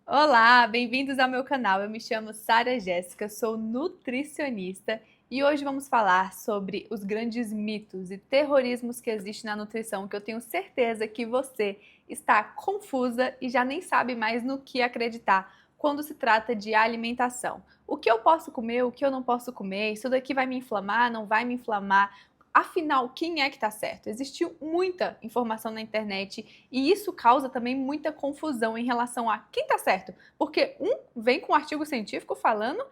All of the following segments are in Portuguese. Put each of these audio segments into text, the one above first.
Olá, bem-vindos ao meu canal. Eu me chamo Sara Jéssica, sou nutricionista e hoje vamos falar sobre os grandes mitos e terrorismos que existem na nutrição, que eu tenho certeza que você está confusa e já nem sabe mais no que acreditar quando se trata de alimentação. O que eu posso comer, o que eu não posso comer, isso daqui vai me inflamar, não vai me inflamar? Afinal, quem é que está certo? Existe muita informação na internet e isso causa também muita confusão em relação a quem está certo, porque um vem com um artigo científico falando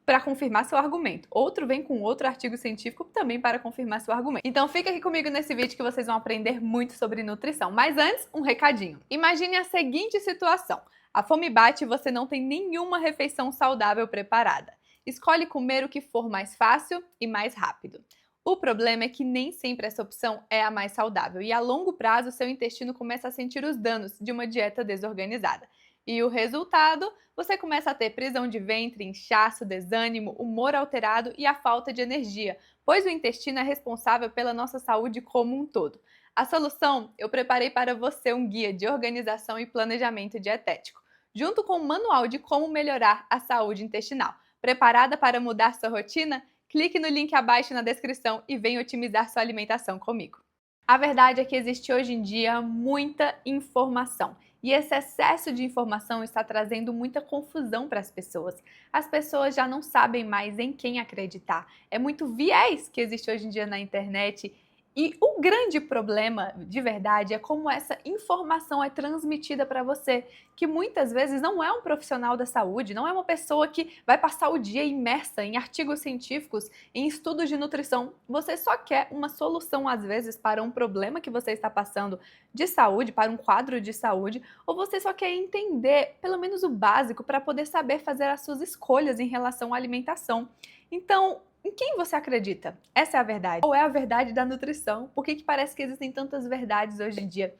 para confirmar seu argumento, outro vem com outro artigo científico também para confirmar seu argumento. Então fica aqui comigo nesse vídeo que vocês vão aprender muito sobre nutrição. Mas antes, um recadinho. Imagine a seguinte situação: a fome bate e você não tem nenhuma refeição saudável preparada. Escolhe comer o que for mais fácil e mais rápido. O problema é que nem sempre essa opção é a mais saudável e a longo prazo seu intestino começa a sentir os danos de uma dieta desorganizada. E o resultado? Você começa a ter prisão de ventre, inchaço, desânimo, humor alterado e a falta de energia, pois o intestino é responsável pela nossa saúde como um todo. A solução? Eu preparei para você um guia de organização e planejamento dietético, junto com um manual de como melhorar a saúde intestinal. Preparada para mudar sua rotina? Clique no link abaixo na descrição e venha otimizar sua alimentação comigo. A verdade é que existe hoje em dia muita informação. E esse excesso de informação está trazendo muita confusão para as pessoas. As pessoas já não sabem mais em quem acreditar. É muito viés que existe hoje em dia na internet. E o grande problema, de verdade, é como essa informação é transmitida para você, que muitas vezes não é um profissional da saúde, não é uma pessoa que vai passar o dia imersa em artigos científicos, em estudos de nutrição. Você só quer uma solução, às vezes, para um problema que você está passando de saúde, para um quadro de saúde, ou você só quer entender pelo menos o básico para poder saber fazer as suas escolhas em relação à alimentação. Então, em quem você acredita? Essa é a verdade. Ou é a verdade da nutrição? Por que parece que existem tantas verdades hoje em dia?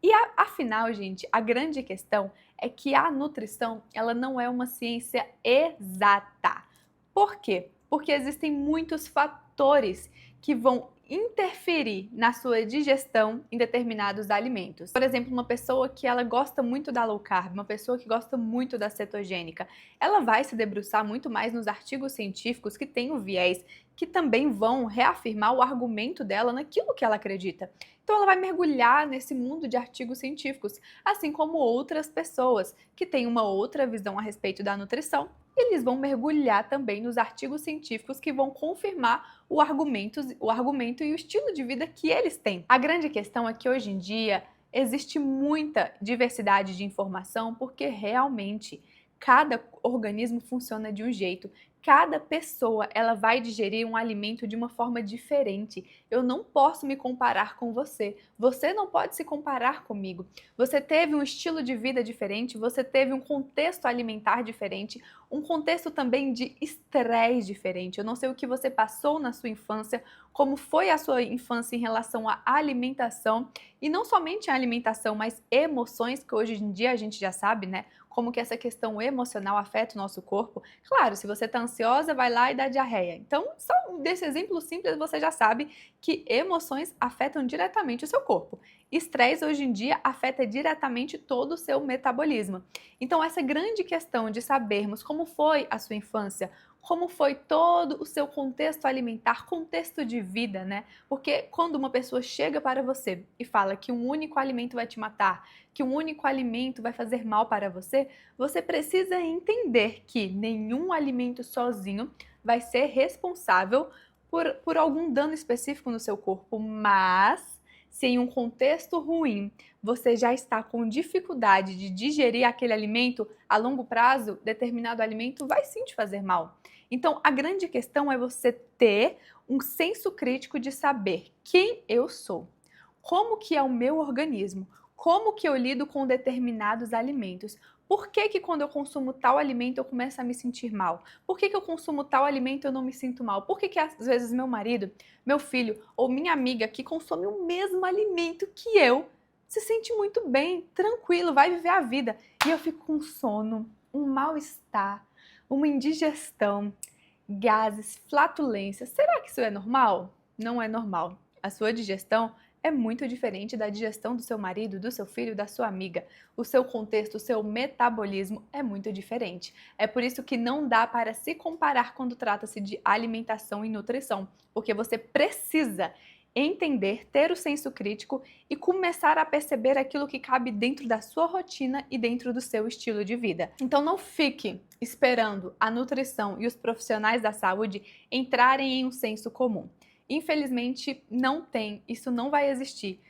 E afinal, gente, a grande questão é que a nutrição, ela não é uma ciência exata. Por quê? Porque existem muitos fatores que vão interferir na sua digestão em determinados alimentos. Por exemplo, uma pessoa que ela gosta muito da low carb, uma pessoa que gosta muito da cetogênica, ela vai se debruçar muito mais nos artigos científicos que têm o viés, que também vão reafirmar o argumento dela naquilo que ela acredita. Então ela vai mergulhar nesse mundo de artigos científicos, assim como outras pessoas que têm uma outra visão a respeito da nutrição. Eles vão mergulhar também nos artigos científicos que vão confirmar o argumento e o estilo de vida que eles têm. A grande questão é que hoje em dia existe muita diversidade de informação porque realmente cada organismo funciona de um jeito. Cada pessoa ela vai digerir um alimento de uma forma diferente. Eu não posso me comparar com você. Você não pode se comparar comigo. Você teve um estilo de vida diferente, você teve um contexto alimentar diferente, um contexto também de estresse diferente. Eu não sei o que você passou na sua infância, como foi a sua infância em relação à alimentação, e não somente a alimentação, mas emoções, que hoje em dia a gente já sabe, né? Como que essa questão emocional afeta o nosso corpo. Claro, se você está ansiosa, vai lá e dá diarreia. Então, só desse exemplo simples, você já sabe que emoções afetam diretamente o seu corpo. Estresse, hoje em dia, afeta diretamente todo o seu metabolismo. Então, essa grande questão de sabermos como foi a sua infância, como foi todo o seu contexto alimentar, contexto de vida, né? Porque quando uma pessoa chega para você e fala que um único alimento vai te matar, que um único alimento vai fazer mal para você, você precisa entender que nenhum alimento sozinho vai ser responsável por algum dano específico no seu corpo, mas se em um contexto ruim você já está com dificuldade de digerir aquele alimento, a longo prazo, determinado alimento vai sim te fazer mal. Então, a grande questão é você ter um senso crítico de saber quem eu sou, como que é o meu organismo, como que eu lido com determinados alimentos. Por que que quando eu consumo tal alimento eu começo a me sentir mal? Por que que eu consumo tal alimento e eu não me sinto mal? Por que que às vezes meu marido, meu filho ou minha amiga que consome o mesmo alimento que eu se sente muito bem, tranquilo, vai viver a vida e eu fico com sono, um mal-estar, uma indigestão, gases, flatulência? Será que isso é normal? Não é normal. A sua digestão é muito diferente da digestão do seu marido, do seu filho, da sua amiga. O seu contexto, o seu metabolismo é muito diferente. É por isso que não dá para se comparar quando trata-se de alimentação e nutrição, porque você precisa entender, ter o senso crítico e começar a perceber aquilo que cabe dentro da sua rotina e dentro do seu estilo de vida. Então não fique esperando a nutrição e os profissionais da saúde entrarem em um senso comum. Infelizmente não tem, isso não vai existir.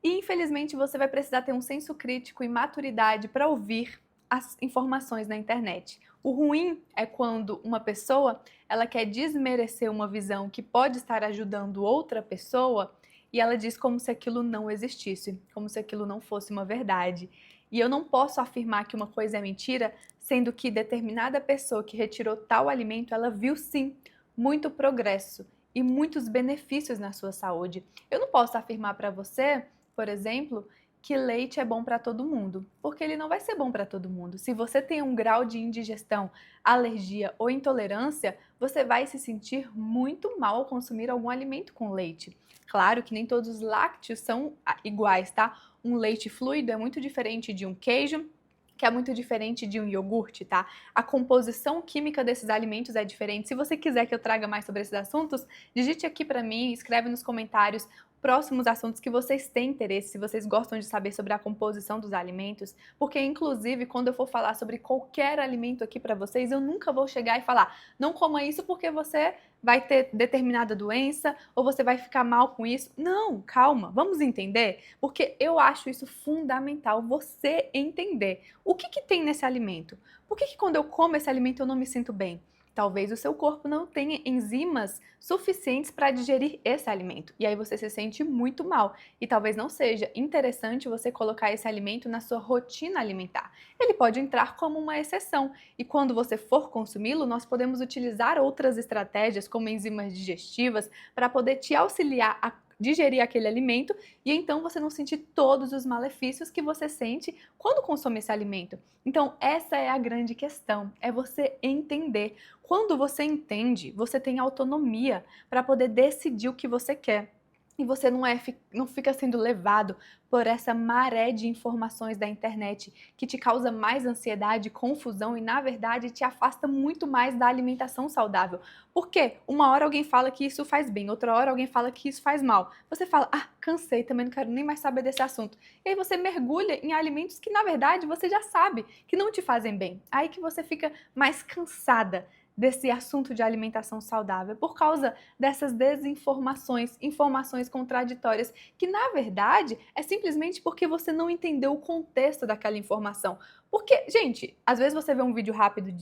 E infelizmente você vai precisar ter um senso crítico e maturidade para ouvir as informações na internet. O ruim é quando uma pessoa ela quer desmerecer uma visão que pode estar ajudando outra pessoa e ela diz como se aquilo não existisse, como se aquilo não fosse uma verdade. E eu não posso afirmar que uma coisa é mentira, sendo que determinada pessoa que retirou tal alimento, ela viu sim muito progresso e muitos benefícios na sua saúde. Eu não posso afirmar para você, por exemplo, que leite é bom para todo mundo, porque ele não vai ser bom para todo mundo. Se você tem um grau de indigestão, alergia ou intolerância, você vai se sentir muito mal ao consumir algum alimento com leite. Claro que nem todos os lácteos são iguais, tá? Um leite fluido é muito diferente de um queijo, que é muito diferente de um iogurte, tá? A composição química desses alimentos é diferente. Se você quiser que eu traga mais sobre esses assuntos, digite aqui para mim, escreve nos comentários próximos assuntos que vocês têm interesse, se vocês gostam de saber sobre a composição dos alimentos, porque inclusive quando eu for falar sobre qualquer alimento aqui para vocês, eu nunca vou chegar e falar, não coma isso porque você vai ter determinada doença ou você vai ficar mal com isso. Não, calma, vamos entender, porque eu acho isso fundamental, você entender o que tem nesse alimento. Por que quando eu como esse alimento eu não me sinto bem? Talvez o seu corpo não tenha enzimas suficientes para digerir esse alimento. E aí você se sente muito mal. E talvez não seja interessante você colocar esse alimento na sua rotina alimentar. Ele pode entrar como uma exceção. E quando você for consumi-lo, nós podemos utilizar outras estratégias, como enzimas digestivas, para poder te auxiliar a digerir aquele alimento e então você não sentir todos os malefícios que você sente quando consome esse alimento. Então, essa é a grande questão, é você entender. Quando você entende, você tem autonomia para poder decidir o que você quer. E você não fica sendo levado por essa maré de informações da internet que te causa mais ansiedade, confusão e, na verdade, te afasta muito mais da alimentação saudável. Porque uma hora alguém fala que isso faz bem, outra hora alguém fala que isso faz mal. Você fala, cansei, também não quero nem mais saber desse assunto. E aí você mergulha em alimentos que, na verdade, você já sabe que não te fazem bem. Aí que você fica mais cansada desse assunto de alimentação saudável por causa dessas desinformações, informações contraditórias, que na verdade é simplesmente porque você não entendeu o contexto daquela informação. Porque, gente, às vezes você vê um vídeo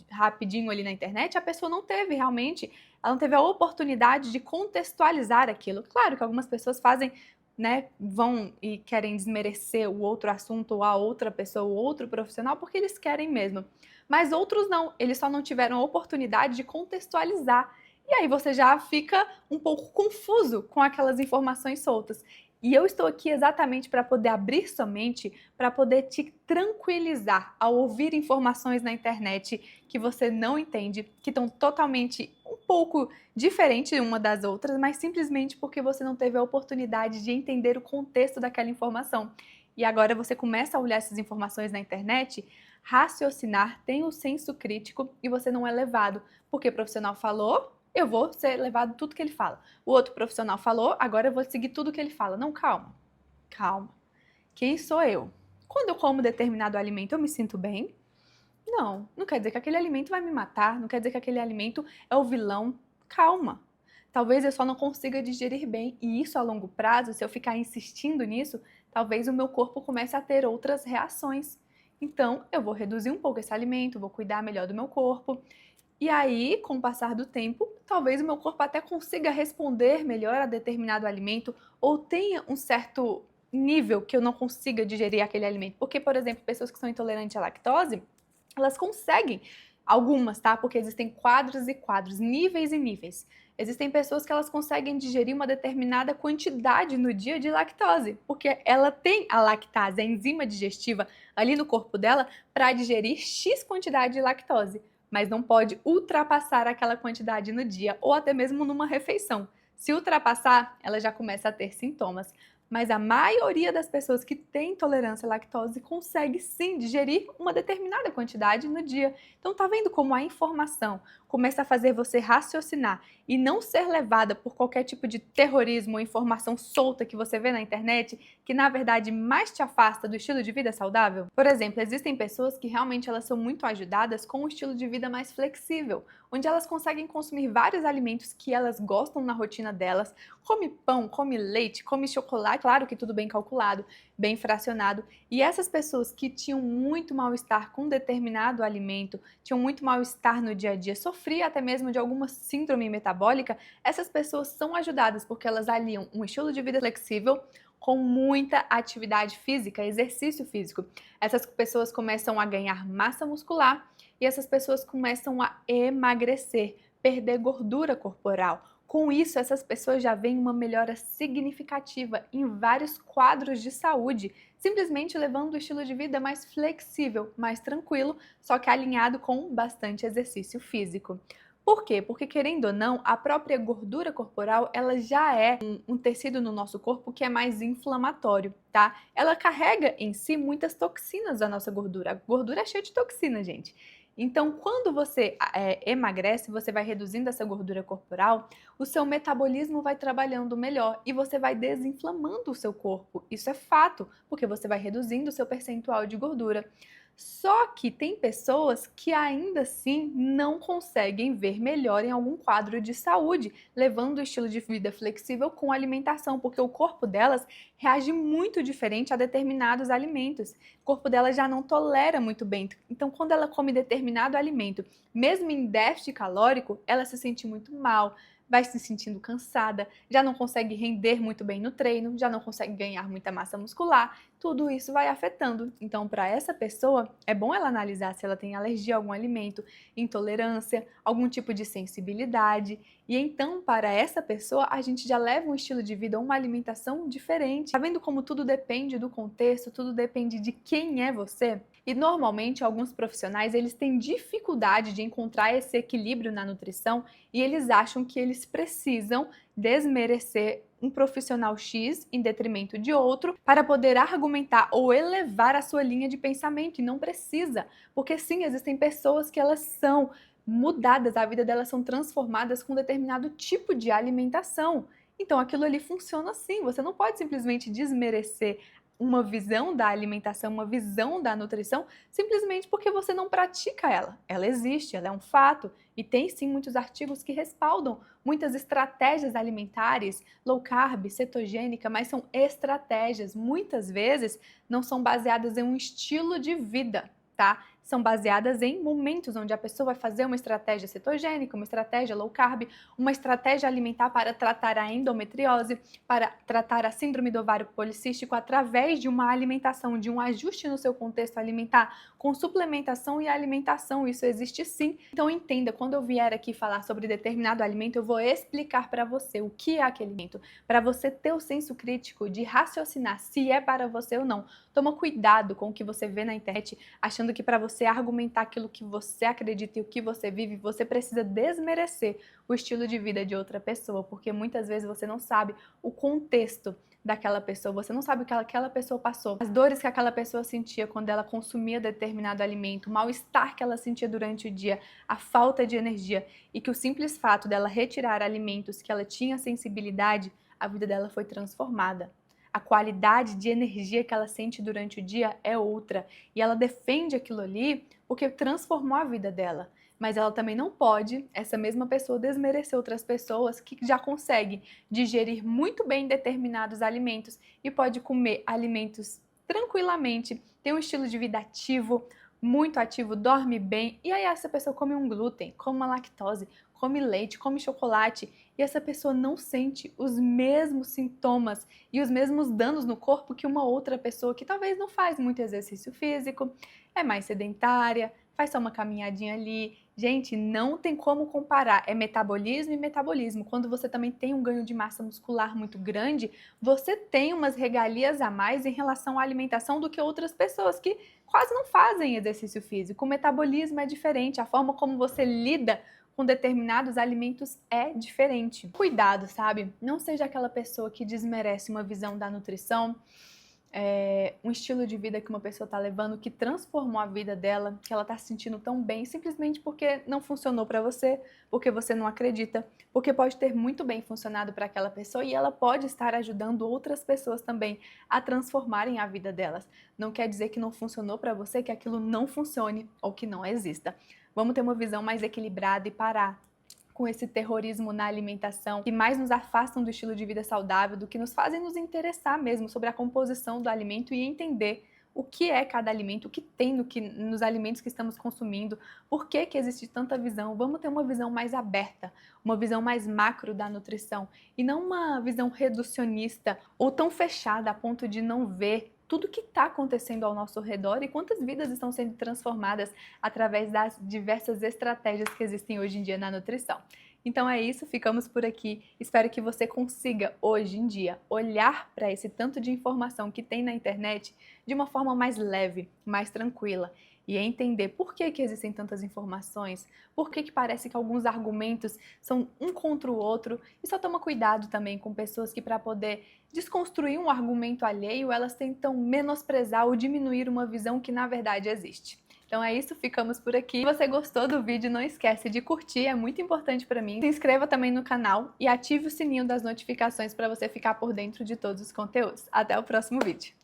rapidinho ali na internet, a pessoa não teve realmente, ela não teve a oportunidade de contextualizar aquilo. Claro que algumas pessoas fazem, né, vão e querem desmerecer o outro assunto ou a outra pessoa, o outro profissional, porque eles querem mesmo. Mas outros não, eles só não tiveram a oportunidade de contextualizar. E aí você já fica um pouco confuso com aquelas informações soltas. E eu estou aqui exatamente para poder abrir sua mente, para poder te tranquilizar ao ouvir informações na internet que você não entende, que estão totalmente um pouco diferentes uma das outras, mas simplesmente porque você não teve a oportunidade de entender o contexto daquela informação. E agora você começa a olhar essas informações na internet, raciocinar, tem o senso crítico e você não é levado. Porque o profissional falou, eu vou ser levado tudo que ele fala. O outro profissional falou, agora eu vou seguir tudo que ele fala. Não, calma. Calma. Quem sou eu? Quando eu como determinado alimento, eu me sinto bem? Não, não quer dizer que aquele alimento vai me matar, não quer dizer que aquele alimento é o vilão. Calma. Talvez eu só não consiga digerir bem e isso a longo prazo, se eu ficar insistindo nisso, talvez o meu corpo comece a ter outras reações. Então, eu vou reduzir um pouco esse alimento, vou cuidar melhor do meu corpo. E aí, com o passar do tempo, talvez o meu corpo até consiga responder melhor a determinado alimento ou tenha um certo nível que eu não consiga digerir aquele alimento. Porque, por exemplo, pessoas que são intolerantes à lactose, elas conseguem, algumas, tá? Porque existem quadros e quadros, níveis e níveis. Existem pessoas que elas conseguem digerir uma determinada quantidade no dia de lactose, porque ela tem a lactase, a enzima digestiva ali no corpo dela para digerir X quantidade de lactose, mas não pode ultrapassar aquela quantidade no dia ou até mesmo numa refeição. Se ultrapassar, ela já começa a ter sintomas. mas a maioria das pessoas que tem intolerância à lactose consegue sim digerir uma determinada quantidade no dia. Então tá vendo como a informação começa a fazer você raciocinar e não ser levada por qualquer tipo de terrorismo ou informação solta que você vê na internet, que na verdade mais te afasta do estilo de vida saudável? Por exemplo, existem pessoas que realmente elas são muito ajudadas com um estilo de vida mais flexível, onde elas conseguem consumir vários alimentos que elas gostam na rotina delas, come pão, come leite, come chocolate, claro que tudo bem calculado, bem fracionado. E essas pessoas que tinham muito mal-estar com determinado alimento, tinham muito mal-estar no dia a dia, sofria até mesmo de alguma síndrome metabólica, essas pessoas são ajudadas porque elas aliam um estilo de vida flexível com muita atividade física, exercício físico. Essas pessoas começam a ganhar massa muscular e essas pessoas começam a emagrecer, perder gordura corporal. Com isso, essas pessoas já veem uma melhora significativa em vários quadros de saúde, simplesmente levando o estilo de vida mais flexível, mais tranquilo, só que alinhado com bastante exercício físico. Por quê? Porque, querendo ou não, a própria gordura corporal, ela já é um tecido no nosso corpo que é mais inflamatório, tá? Ela carrega em si muitas toxinas da nossa gordura. A gordura é cheia de toxina, gente. Então, quando você emagrece, você vai reduzindo essa gordura corporal, o seu metabolismo vai trabalhando melhor e você vai desinflamando o seu corpo. Isso é fato, porque você vai reduzindo o seu percentual de gordura. Só que tem pessoas que ainda assim não conseguem ver melhor em algum quadro de saúde, levando o estilo de vida flexível com alimentação, porque o corpo delas reage muito diferente a determinados alimentos. O corpo dela já não tolera muito bem. Então, quando ela come determinado alimento, mesmo em déficit calórico, ela se sente muito mal, vai se sentindo cansada, já não consegue render muito bem no treino, já não consegue ganhar muita massa muscular. Tudo isso vai afetando. Então, para essa pessoa, é bom ela analisar se ela tem alergia a algum alimento, intolerância, algum tipo de sensibilidade. E então, para essa pessoa, a gente já leva um estilo de vida, uma alimentação diferente. Tá vendo como tudo depende do contexto, tudo depende de quem é você? E normalmente alguns profissionais, eles têm dificuldade de encontrar esse equilíbrio na nutrição e eles acham que eles precisam desmerecer um profissional X em detrimento de outro para poder argumentar ou elevar a sua linha de pensamento, e não precisa, porque sim, existem pessoas que elas são mudadas, a vida delas são transformadas com determinado tipo de alimentação. Então aquilo ali funciona assim, você não pode simplesmente desmerecer uma visão da alimentação, uma visão da nutrição, simplesmente porque você não pratica ela. Ela existe, ela é um fato e tem sim muitos artigos que respaldam muitas estratégias alimentares, low carb, cetogênica, mas são estratégias, muitas vezes não são baseadas em um estilo de vida, tá? São baseadas em momentos onde a pessoa vai fazer uma estratégia cetogênica, uma estratégia low carb, uma estratégia alimentar para tratar a endometriose, para tratar a síndrome do ovário policístico através de uma alimentação, de um ajuste no seu contexto alimentar, com suplementação e alimentação. Isso existe sim. Então entenda, quando eu vier aqui falar sobre determinado alimento, eu vou explicar para você o que é aquele alimento, para você ter o senso crítico de raciocinar se é para você ou não. Toma cuidado com o que você vê na internet, achando que para você argumentar aquilo que você acredita e o que você vive, você precisa desmerecer o estilo de vida de outra pessoa, porque muitas vezes você não sabe o contexto daquela pessoa, você não sabe o que aquela pessoa passou, as dores que aquela pessoa sentia quando ela consumia determinado alimento, o mal-estar que ela sentia durante o dia, a falta de energia, e que o simples fato dela retirar alimentos que ela tinha sensibilidade, a vida dela foi transformada. A qualidade de energia que ela sente durante o dia é outra. E ela defende aquilo ali porque transformou a vida dela. Mas ela também não pode, essa mesma pessoa, desmerecer outras pessoas que já conseguem digerir muito bem determinados alimentos e pode comer alimentos tranquilamente, tem um estilo de vida ativo, muito ativo, dorme bem, e aí essa pessoa come um glúten, come uma lactose, come leite, come chocolate, e essa pessoa não sente os mesmos sintomas e os mesmos danos no corpo que uma outra pessoa que talvez não faz muito exercício físico, é mais sedentária, faz só uma caminhadinha ali. Gente, não tem como comparar, é metabolismo e metabolismo. Quando você também tem um ganho de massa muscular muito grande, você tem umas regalias a mais em relação à alimentação do que outras pessoas que quase não fazem exercício físico. O metabolismo é diferente, a forma como você lida com determinados alimentos é diferente. Cuidado, sabe? Não seja aquela pessoa que desmerece uma visão da nutrição, um estilo de vida que uma pessoa está levando, que transformou a vida dela, que ela está se sentindo tão bem, simplesmente porque não funcionou para você, porque você não acredita, porque pode ter muito bem funcionado para aquela pessoa e ela pode estar ajudando outras pessoas também a transformarem a vida delas. Não quer dizer que não funcionou para você, que aquilo não funcione ou que não exista. Vamos ter uma visão mais equilibrada e parar com esse terrorismo na alimentação, que mais nos afastam do estilo de vida saudável, do que nos fazem nos interessar mesmo sobre a composição do alimento e entender o que é cada alimento, o que tem nos alimentos que estamos consumindo, por que existe tanta visão. Vamos ter uma visão mais aberta, uma visão mais macro da nutrição e não uma visão reducionista ou tão fechada a ponto de não ver tudo que está acontecendo ao nosso redor e quantas vidas estão sendo transformadas através das diversas estratégias que existem hoje em dia na nutrição. Então é isso, ficamos por aqui. Espero que você consiga, hoje em dia, olhar para esse tanto de informação que tem na internet de uma forma mais leve, mais tranquila e entender por que existem tantas informações, por que parece que alguns argumentos são um contra o outro, e só toma cuidado também com pessoas que, para poder desconstruir um argumento alheio, elas tentam menosprezar ou diminuir uma visão que na verdade existe. Então é isso, ficamos por aqui. Se você gostou do vídeo, não esquece de curtir, é muito importante para mim. Se inscreva também no canal e ative o sininho das notificações para você ficar por dentro de todos os conteúdos. Até o próximo vídeo.